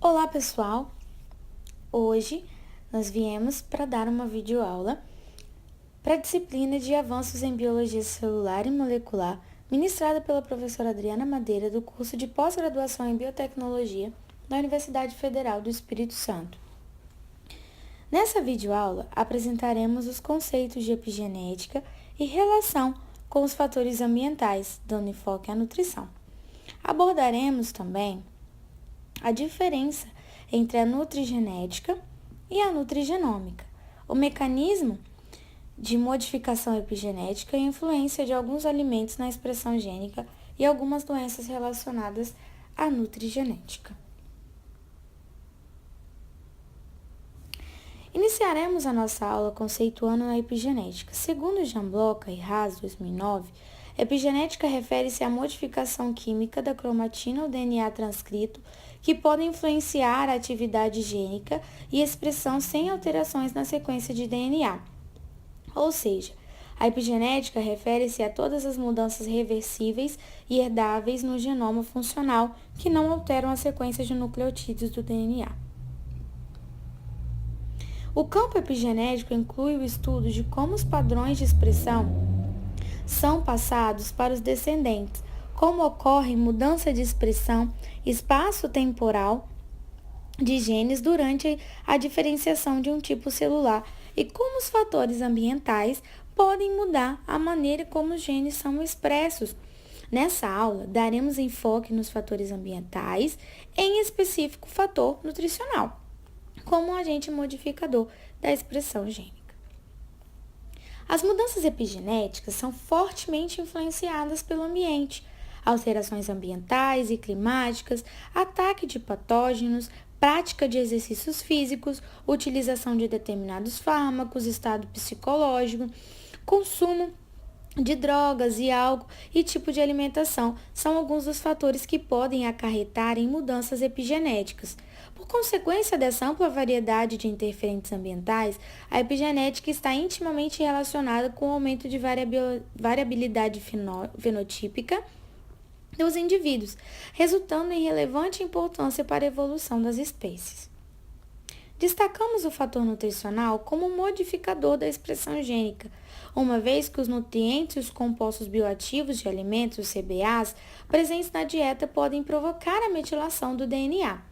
Olá pessoal, hoje nós viemos para dar uma videoaula para a disciplina de Avanços em Biologia Celular e Molecular, ministrada pela professora Adriana Madeira do curso de pós-graduação em Biotecnologia da Universidade Federal do Espírito Santo. Nessa videoaula apresentaremos os conceitos de epigenética e relação com os fatores ambientais, dando enfoque à nutrição. Abordaremos também a diferença entre a nutrigenética e a nutrigenômica, o mecanismo de modificação epigenética e a influência de alguns alimentos na expressão gênica e algumas doenças relacionadas à nutrigenética. Iniciaremos a nossa aula conceituando a epigenética. Segundo Jean Bloch e Haas, 2009, epigenética refere-se à modificação química da cromatina ou DNA transcrito que podem influenciar a atividade gênica e expressão sem alterações na sequência de DNA. Ou seja, a epigenética refere-se a todas as mudanças reversíveis e herdáveis no genoma funcional que não alteram a sequência de nucleotídeos do DNA. O campo epigenético inclui o estudo de como os padrões de expressão são passados para os descendentes, como ocorre mudança de expressão espaço-temporal de genes durante a diferenciação de um tipo celular e como os fatores ambientais podem mudar a maneira como os genes são expressos. Nessa aula, daremos enfoque nos fatores ambientais, em específico o fator nutricional, como um agente modificador da expressão gênica. As mudanças epigenéticas são fortemente influenciadas pelo ambiente. Alterações ambientais e climáticas, ataque de patógenos, prática de exercícios físicos, utilização de determinados fármacos, estado psicológico, consumo de drogas e álcool e tipo de alimentação são alguns dos fatores que podem acarretar em mudanças epigenéticas. Por consequência dessa ampla variedade de interferentes ambientais, a epigenética está intimamente relacionada com o aumento de variabilidade fenotípica dos indivíduos, resultando em relevante importância para a evolução das espécies. Destacamos o fator nutricional como um modificador da expressão gênica, uma vez que os nutrientes e os compostos bioativos de alimentos, os CBAs, presentes na dieta podem provocar a metilação do DNA,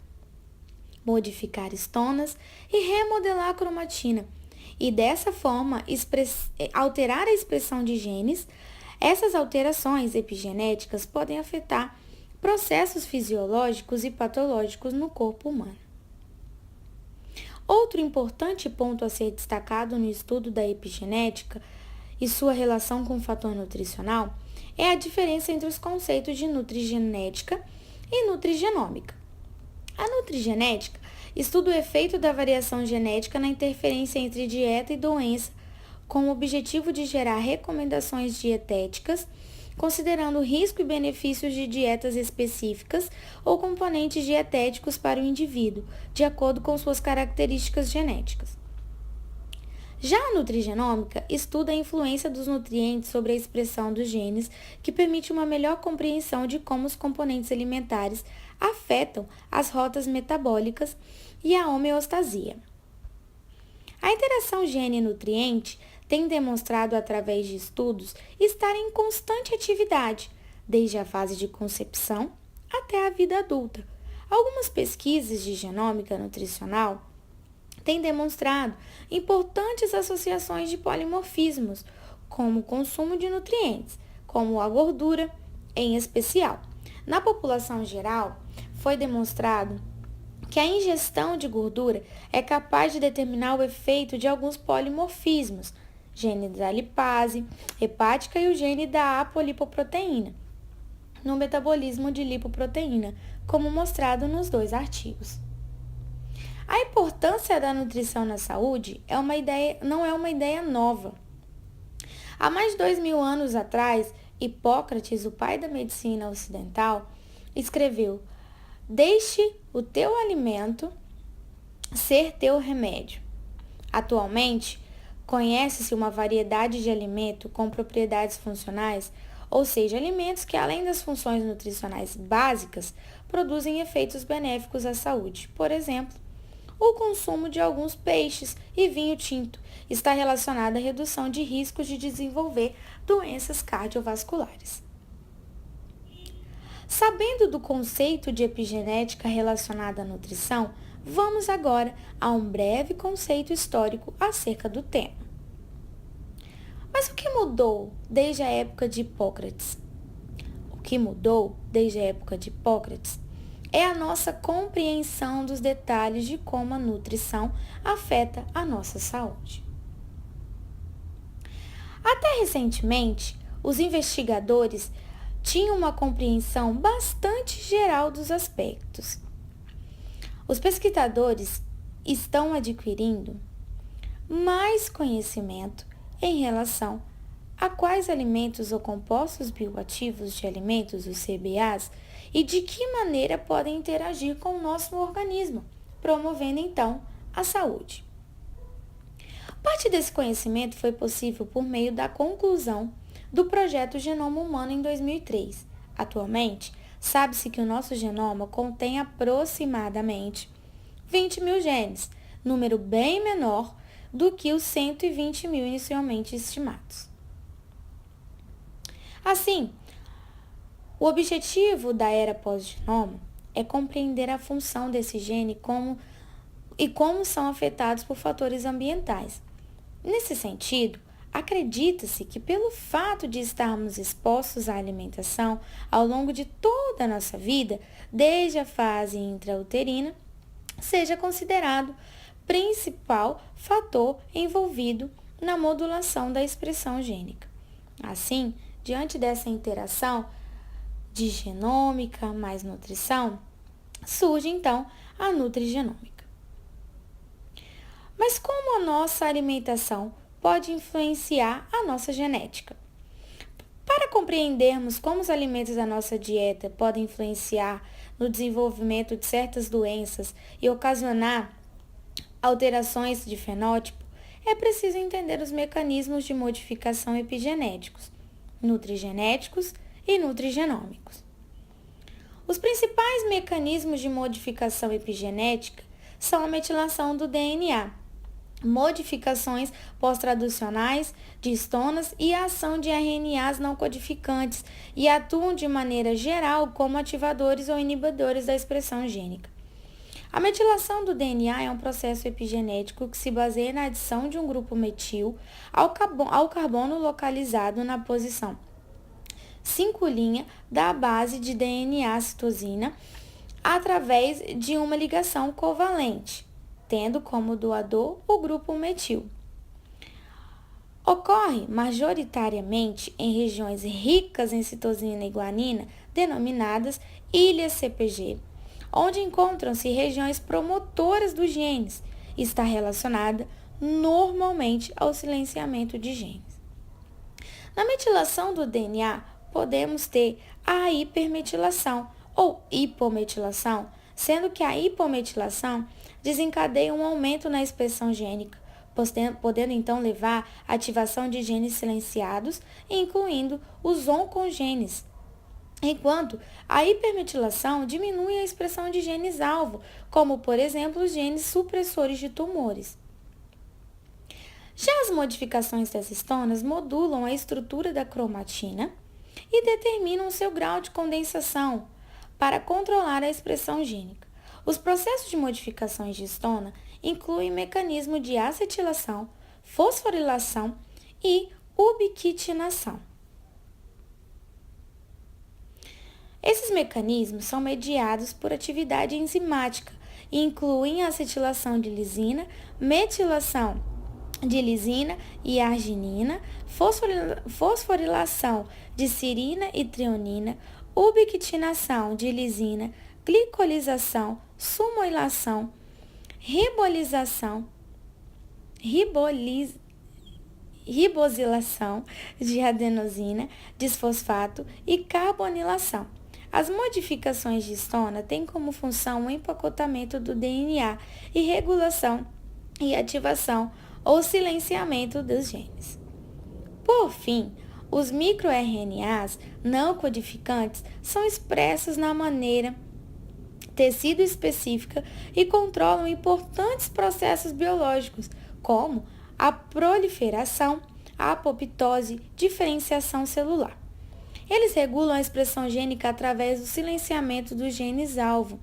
modificar estonas e remodelar a cromatina, e dessa forma alterar a expressão de genes. Essas alterações epigenéticas podem afetar processos fisiológicos e patológicos no corpo humano. Outro importante ponto a ser destacado no estudo da epigenética e sua relação com o fator nutricional é a diferença entre os conceitos de nutrigenética e nutrigenômica. A nutrigenética estuda o efeito da variação genética na interferência entre dieta e doença, com o objetivo de gerar recomendações dietéticas, considerando o risco e benefícios de dietas específicas ou componentes dietéticos para o indivíduo, de acordo com suas características genéticas. Já a nutrigenômica estuda a influência dos nutrientes sobre a expressão dos genes, que permite uma melhor compreensão de como os componentes alimentares afetam as rotas metabólicas e a homeostasia. A interação gene-nutriente tem demonstrado através de estudos estar em constante atividade, desde a fase de concepção até a vida adulta. Algumas pesquisas de genômica nutricional têm demonstrado importantes associações de polimorfismos, como o consumo de nutrientes, como a gordura em especial. Na população geral, foi demonstrado que a ingestão de gordura é capaz de determinar o efeito de alguns polimorfismos, gene da lipase hepática e o gene da apolipoproteína, no metabolismo de lipoproteína, como mostrado nos dois artigos. A importância da nutrição na saúde não é uma ideia nova. Há mais de 2.000 anos atrás, Hipócrates, o pai da medicina ocidental, escreveu: "Deixe o teu alimento ser teu remédio." Atualmente, conhece-se uma variedade de alimento com propriedades funcionais ou seja, alimentos que, além das funções nutricionais básicas, produzem efeitos benéficos à saúde. Por exemplo, o consumo de alguns peixes e vinho tinto está relacionado à redução de riscos de desenvolver doenças cardiovasculares. Sabendo do conceito de epigenética relacionada à nutrição, vamos agora a um breve conceito histórico acerca do tema. Mas o que mudou desde a época de Hipócrates? O que mudou desde a época de Hipócrates é a nossa compreensão dos detalhes de como a nutrição afeta a nossa saúde. Até recentemente, os investigadores tinham uma compreensão bastante geral dos aspectos. Os pesquisadores estão adquirindo mais conhecimento em relação a quais alimentos ou compostos bioativos de alimentos, os CBAs, e de que maneira podem interagir com o nosso organismo, promovendo então a saúde. Parte desse conhecimento foi possível por meio da conclusão do projeto Genoma Humano em 2003. Atualmente, sabe-se que o nosso genoma contém aproximadamente 20 mil genes, número bem menor do que os 120 mil inicialmente estimados. Assim, o objetivo da era pós-genoma é compreender a função desse gene e como são afetados por fatores ambientais. Nesse sentido, acredita-se que pelo fato de estarmos expostos à alimentação ao longo de toda a nossa vida, desde a fase intrauterina, seja considerado principal fator envolvido na modulação da expressão gênica. Assim, diante dessa interação de genômica mais nutrição, surge então a nutrigenômica. Mas como a nossa alimentação pode influenciar a nossa genética? Para compreendermos como os alimentos da nossa dieta podem influenciar no desenvolvimento de certas doenças e ocasionar alterações de fenótipo, é preciso entender os mecanismos de modificação epigenéticos, nutrigenéticos e nutrigenômicos. Os principais mecanismos de modificação epigenética são a metilação do DNA, modificações pós-traducionais de histonas e a ação de RNAs não codificantes e atuam de maneira geral como ativadores ou inibidores da expressão gênica. A metilação do DNA é um processo epigenético que se baseia na adição de um grupo metil ao carbono localizado na posição 5' da base de DNA citosina através de uma ligação covalente, tendo como doador o grupo metil. Ocorre majoritariamente em regiões ricas em citosina e guanina, denominadas ilhas CPG, onde encontram-se regiões promotoras dos genes, e está relacionada normalmente ao silenciamento de genes. Na metilação do DNA, podemos ter a hipermetilação ou hipometilação, sendo que a hipometilação desencadeia um aumento na expressão gênica, podendo então levar à ativação de genes silenciados, incluindo os oncogenes, enquanto a hipermetilação diminui a expressão de genes-alvo, como, por exemplo, os genes supressores de tumores. Já as modificações das histonas modulam a estrutura da cromatina e determinam seu grau de condensação para controlar a expressão gênica. Os processos de modificações de histona incluem mecanismo de acetilação, fosforilação e ubiquitinação. Esses mecanismos são mediados por atividade enzimática e incluem a acetilação de lisina, metilação de lisina e arginina, fosforilação de serina e treonina, ubiquitinação de lisina, glicolização, sumoilação, ribosilação de adenosina, desfosfato e carbonilação. As modificações de histona têm como função o empacotamento do DNA e regulação e ativação ou silenciamento dos genes. Por fim, Os microRNAs não codificantes são expressos na maneira tecido específica e controlam importantes processos biológicos, como a proliferação, a apoptose, diferenciação celular. Eles regulam a expressão gênica através do silenciamento dos genes-alvo,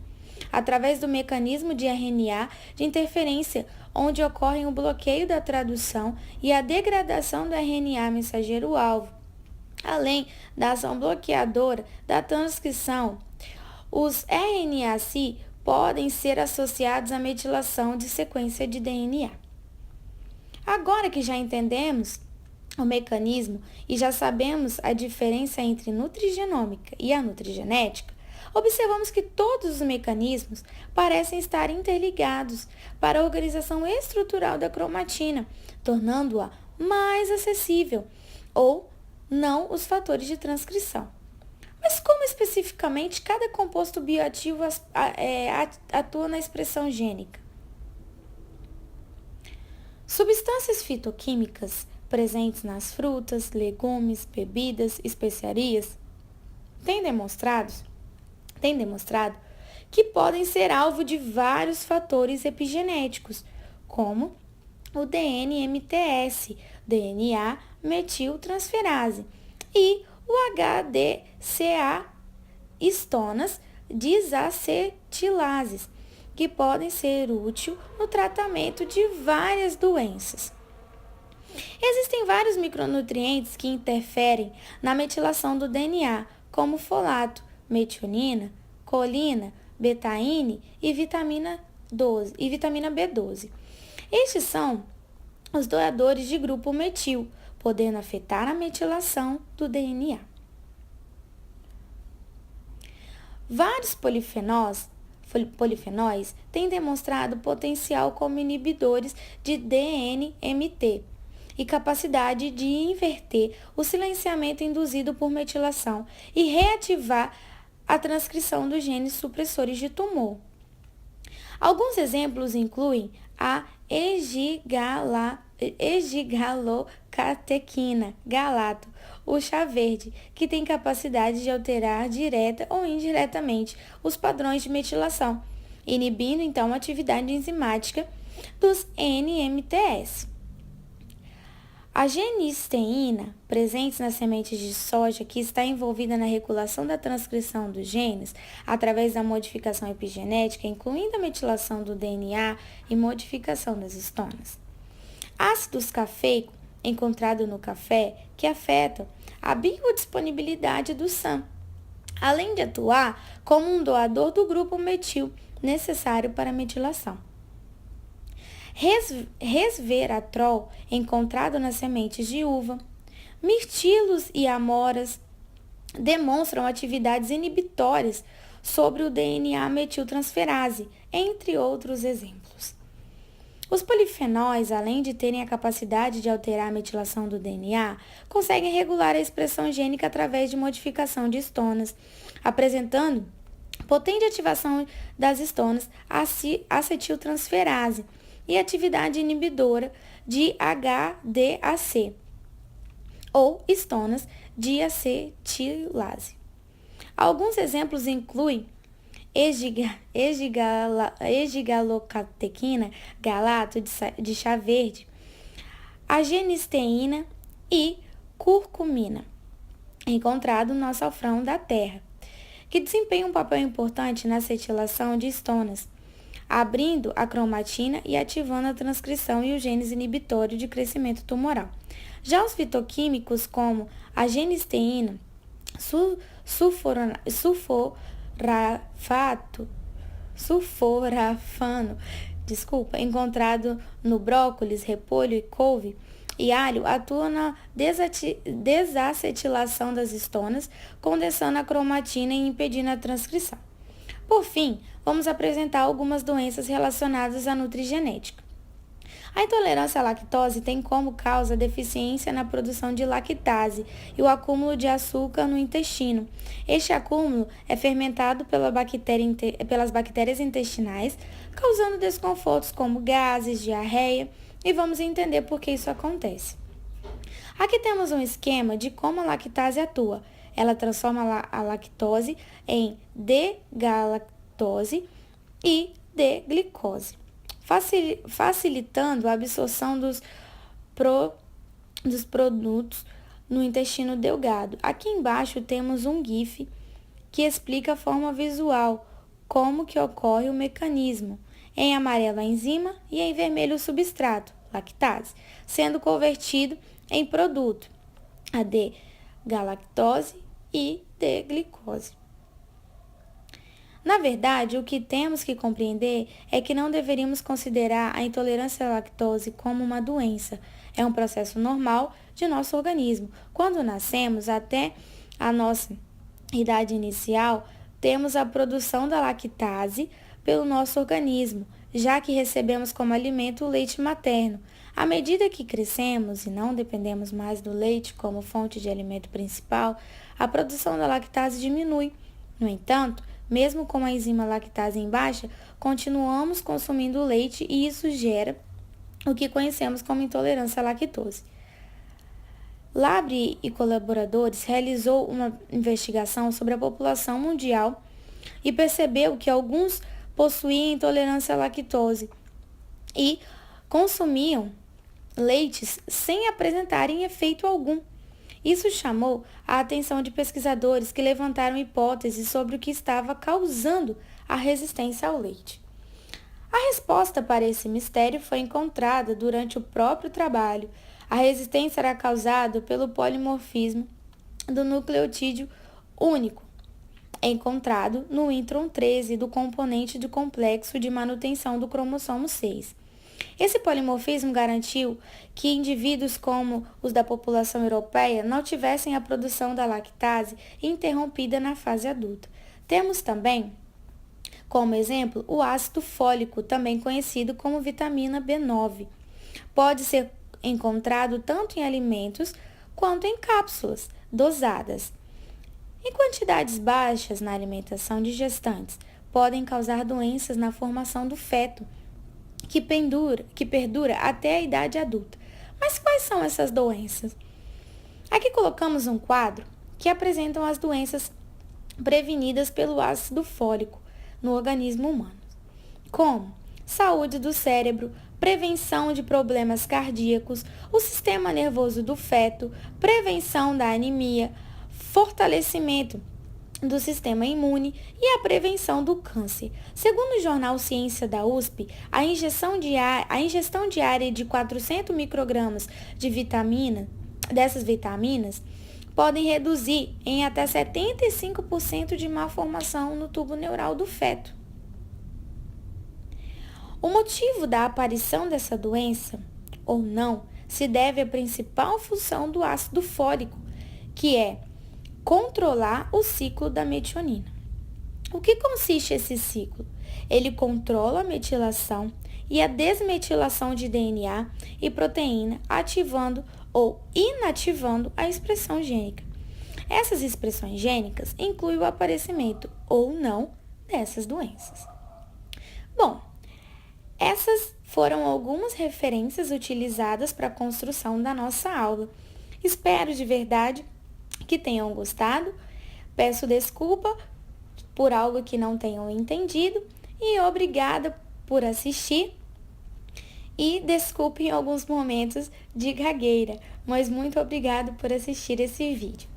através do mecanismo de RNA de interferência, onde ocorrem o bloqueio da tradução e a degradação do RNA mensageiro-alvo, além da ação bloqueadora da transcrição. Os RNA-seq podem ser associados à metilação de sequência de DNA. Agora que já entendemos o mecanismo e já sabemos a diferença entre nutrigenômica e a nutrigenética, observamos que todos os mecanismos parecem estar interligados para a organização estrutural da cromatina, tornando-a mais acessível, ou não os fatores de transcrição. Mas como especificamente cada composto bioativo atua na expressão gênica? Substâncias fitoquímicas presentes nas frutas, legumes, bebidas, especiarias têm demonstrado que podem ser alvo de vários fatores epigenéticos, como o DNMTS, DNA metiltransferase, e o HDCA, histonas desacetilases, que podem ser úteis no tratamento de várias doenças. Existem vários micronutrientes que interferem na metilação do DNA, como folato, metionina, colina, betaine e vitamina B12. Estes são os doadores de grupo metil, podendo afetar a metilação do DNA. Vários polifenóis têm demonstrado potencial como inibidores de DNMT e capacidade de inverter o silenciamento induzido por metilação e reativar a transcrição dos genes supressores de tumor. Alguns exemplos incluem a esgigalocatequina, galato, o chá verde, que tem capacidade de alterar direta ou indiretamente os padrões de metilação, inibindo então a atividade enzimática dos NMTS. A genisteína, presente nas sementes de soja, que está envolvida na regulação da transcrição dos genes através da modificação epigenética, incluindo a metilação do DNA e modificação das histonas. Ácidos cafeico, encontrado no café, que afetam a biodisponibilidade do SAM, além de atuar como um doador do grupo metil necessário para a metilação. Resveratrol, encontrado nas sementes de uva, mirtilos e amoras demonstram atividades inibitórias sobre o DNA metiltransferase, entre outros exemplos. Os polifenóis, além de terem a capacidade de alterar a metilação do DNA, conseguem regular a expressão gênica através de modificação de histonas, apresentando potente ativação das histonas acetiltransferase e atividade inibidora de HDAC, ou histonas diacetilase. Alguns exemplos incluem esgigalocatequina, galato de chá verde, a genisteína e curcumina, encontrado no açafrão da terra, que desempenham um papel importante na acetilação de histonas, abrindo a cromatina e ativando a transcrição e os genes inibitórios de crescimento tumoral. Já os fitoquímicos, como a genisteína, sulforafano, encontrado no brócolis, repolho e couve e alho, atuam na desacetilação das histonas, condensando a cromatina e impedindo a transcrição. Por fim, vamos apresentar algumas doenças relacionadas à nutrigenética. A intolerância à lactose tem como causa deficiência na produção de lactase e o acúmulo de açúcar no intestino. Este acúmulo é fermentado pelas bactérias intestinais, causando desconfortos como gases, diarreia, e vamos entender por que isso acontece. Aqui temos um esquema de como a lactase atua. Ela transforma a lactose em D-galactose e D-glicose, facilitando a absorção dos produtos no intestino delgado. Aqui embaixo temos um GIF que explica a forma visual, como que ocorre o mecanismo. Em amarelo a enzima e em vermelho o substrato, lactase, sendo convertido em produto, a D-galactose e D-glicose. Na verdade, o que temos que compreender é que não deveríamos considerar a intolerância à lactose como uma doença. É um processo normal de nosso organismo. Quando nascemos, até a nossa idade inicial, temos a produção da lactase pelo nosso organismo, já que recebemos como alimento o leite materno. À medida que crescemos e não dependemos mais do leite como fonte de alimento principal, a produção da lactase diminui. No entanto, mesmo com a enzima lactase em baixa, continuamos consumindo leite e isso gera o que conhecemos como intolerância à lactose. Labre e colaboradores realizou uma investigação sobre a população mundial e percebeu que alguns possuíam intolerância à lactose e consumiam leites sem apresentarem efeito algum. Isso chamou a atenção de pesquisadores que levantaram hipóteses sobre o que estava causando a resistência ao leite. A resposta para esse mistério foi encontrada durante o próprio trabalho. A resistência era causada pelo polimorfismo do nucleotídeo único, encontrado no intron 13 do componente do complexo de manutenção do cromossomo 6. Esse polimorfismo garantiu que indivíduos como os da população europeia não tivessem a produção da lactase interrompida na fase adulta. Temos também, como exemplo, o ácido fólico, também conhecido como vitamina B9. Pode ser encontrado tanto em alimentos quanto em cápsulas dosadas. Em quantidades baixas na alimentação de gestantes, podem causar doenças na formação do feto, que perdura até a idade adulta. Mas quais são essas doenças? Aqui colocamos um quadro que apresenta as doenças prevenidas pelo ácido fólico no organismo humano, como saúde do cérebro, prevenção de problemas cardíacos, o sistema nervoso do feto, prevenção da anemia, fortalecimento do sistema imune e a prevenção do câncer. Segundo o jornal Ciência da USP, a ingestão diária de 400 microgramas de dessas vitaminas podem reduzir em até 75% de malformação no tubo neural do feto. O motivo da aparição dessa doença, ou não, se deve à principal função do ácido fólico, que é controlar o ciclo da metionina. O que consiste esse ciclo? Ele controla a metilação e a desmetilação de DNA e proteína, ativando ou inativando a expressão gênica. Essas expressões gênicas incluem o aparecimento ou não dessas doenças. Bom, essas foram algumas referências utilizadas para a construção da nossa aula. Espero de verdade que tenham gostado. Peço desculpa por algo que não tenham entendido e obrigada por assistir. E desculpem alguns momentos de gagueira, mas muito obrigado por assistir esse vídeo.